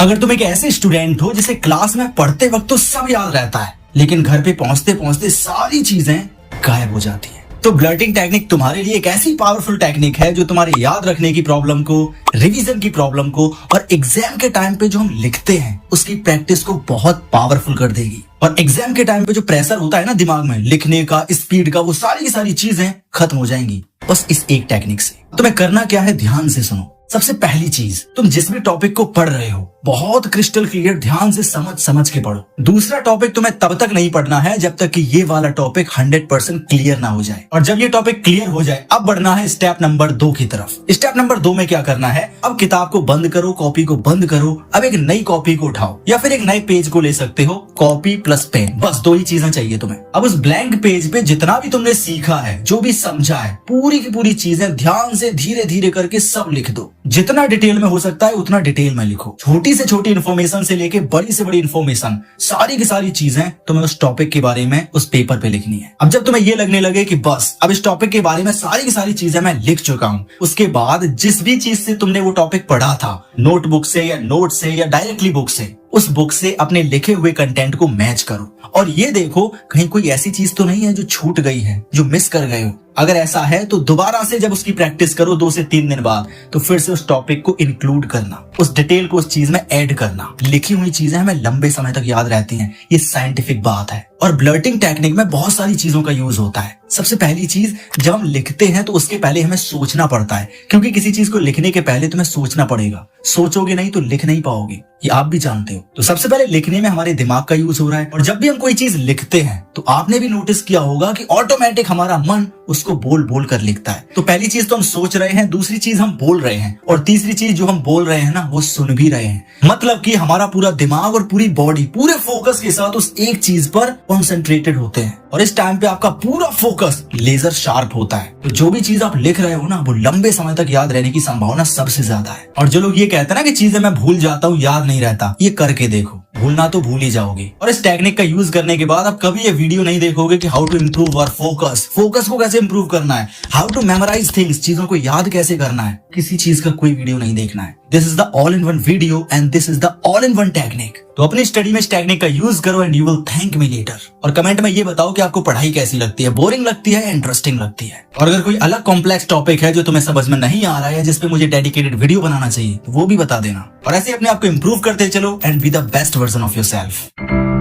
अगर तुम एक ऐसे स्टूडेंट हो जिसे क्लास में पढ़ते वक्त तो सब याद रहता है, लेकिन घर पे पहुंचते पहुंचते सारी चीजें गायब हो जाती हैं, तो ब्लर्टिंग टेक्निक तुम्हारे लिए एक ऐसी पावरफुल टेक्निक है जो तुम्हारे याद रखने की प्रॉब्लम को, रिवीजन की प्रॉब्लम को और एग्जाम के टाइम पे जो हम लिखते हैं उसकी प्रैक्टिस को बहुत पावरफुल कर देगी। और एग्जाम के टाइम पे जो प्रेशर होता है ना दिमाग में लिखने का, स्पीड का, वो सारी की सारी चीजें खत्म हो जाएंगी बस इस एक टेक्निक से। तुम्हें करना क्या है, ध्यान से सुनो। सबसे पहली चीज, तुम जिस भी टॉपिक को पढ़ रहे हो बहुत क्रिस्टल क्लियर ध्यान से समझ के पढ़ो। दूसरा टॉपिक तुम्हें तब तक नहीं पढ़ना है जब तक कि ये वाला टॉपिक 100% क्लियर ना हो जाए। और जब ये टॉपिक क्लियर हो जाए अब बढ़ना है स्टेप नंबर 2 की तरफ। स्टेप नंबर 2 में क्या करना है, अब किताब को बंद करो, कॉपी को बंद करो, अब एक नई कॉपी को उठाओ या फिर एक नए पेज को ले सकते हो, कॉपी प्लस पेन, बस 2 ही चीजें चाहिए तुम्हें। अब उस ब्लैंक पेज पे जितना भी तुमने सीखा है, जो भी समझा है, पूरी की पूरी चीजें ध्यान से धीरे धीरे करके सब लिख दो। जितना डिटेल में हो सकता है उतना डिटेल में लिखो। छोटी से छोटी इन्फॉर्मेशन से लेके बड़ी से बड़ी इन्फॉर्मेशन, सारी की सारी चीजें तुम्हें उस टॉपिक के बारे में उस पेपर पे लिखनी है। अब जब तुम्हें ये लगने लगे कि बस अब इस टॉपिक के बारे में सारी की सारी चीजें मैं लिख चुका हूँ, उसके बाद जिस भी चीज से तुमने वो टॉपिक पढ़ा था, नोटबुक से या नोट से या डायरेक्टली बुक से, उस बुक से अपने लिखे हुए कंटेंट को मैच करो और ये देखो कहीं कोई ऐसी चीज तो नहीं है जो छूट गई है, जो मिस कर गए हो। अगर ऐसा है तो दोबारा से जब उसकी प्रैक्टिस करो 2 से 3 दिन बाद, तो फिर से उस टॉपिक को इंक्लूड करना, उस डिटेल को उस चीज में ऐड करना। लिखी हुई चीजें हमें लंबे समय तक याद रहती हैं, ये साइंटिफिक बात है। और ब्लर्टिंग टेक्निक में बहुत सारी चीजों का यूज होता है। सबसे पहली चीज, जब हम लिखते हैं तो उसके पहले हमें सोचना पड़ता है, क्योंकि किसी चीज को लिखने के पहले तुम्हें सोचना पड़ेगा। सोचोगे नहीं तो लिख नहीं पाओगे, ये आप भी जानते हो। तो सबसे पहले लिखने में हमारे दिमाग का यूज हो रहा है। और जब भी हम कोई चीज लिखते हैं तो आपने भी नोटिस किया होगा कि ऑटोमेटिक हमारा मन उसको बोल बोल कर लिखता है। तो पहली चीज तो हम सोच रहे हैं, दूसरी चीज हम बोल रहे हैं, और तीसरी चीज जो हम बोल रहे हैं ना वो सुन भी रहे हैं। मतलब कि हमारा पूरा दिमाग और पूरी बॉडी पूरे फोकस के साथ उस एक चीज पर कॉन्सेंट्रेटेड होते हैं। और इस टाइम पे आपका पूरा फोकस लेजर शार्प होता है। तो जो भी चीज आप लिख रहे हो ना वो लंबे समय तक याद रहने की संभावना सबसे ज्यादा है। और जो लोग ये कहते हैं ना कि चीजें मैं भूल जाता हूँ, याद नहीं रहता, ये करके देखो, भूलना तो भूल ही जाओगे। और इस टेक्निक का यूज करने के बाद आप कभी ये वीडियो नहीं देखोगे कि how to improve our focus, focus को कैसे इम्प्रूव करना है, हाउ टू मेमोराइज थिंग्स, चीजों को याद कैसे करना है, किसी चीज का कोई वीडियो नहीं देखना है। This is the all in one video and this is the all in one technique. तो अपनी स्टडी में इस टेक्निक का यूज करो and you will thank me later. और कमेंट में ये बताओ कि आपको पढ़ाई कैसी लगती है, बोरिंग लगती है या इंटरेस्टिंग लगती है। और अगर कोई अलग कॉम्प्लेक्स टॉपिक है जो तुम्हें समझ में नहीं आ रहा है, जिसपे मुझे डेडिकेटेड वीडियो बनाना चाहिए, तो वो भी बता देना। और ऐसे अपने आप को इम्प्रूव करते चलो and be the best version of yourself.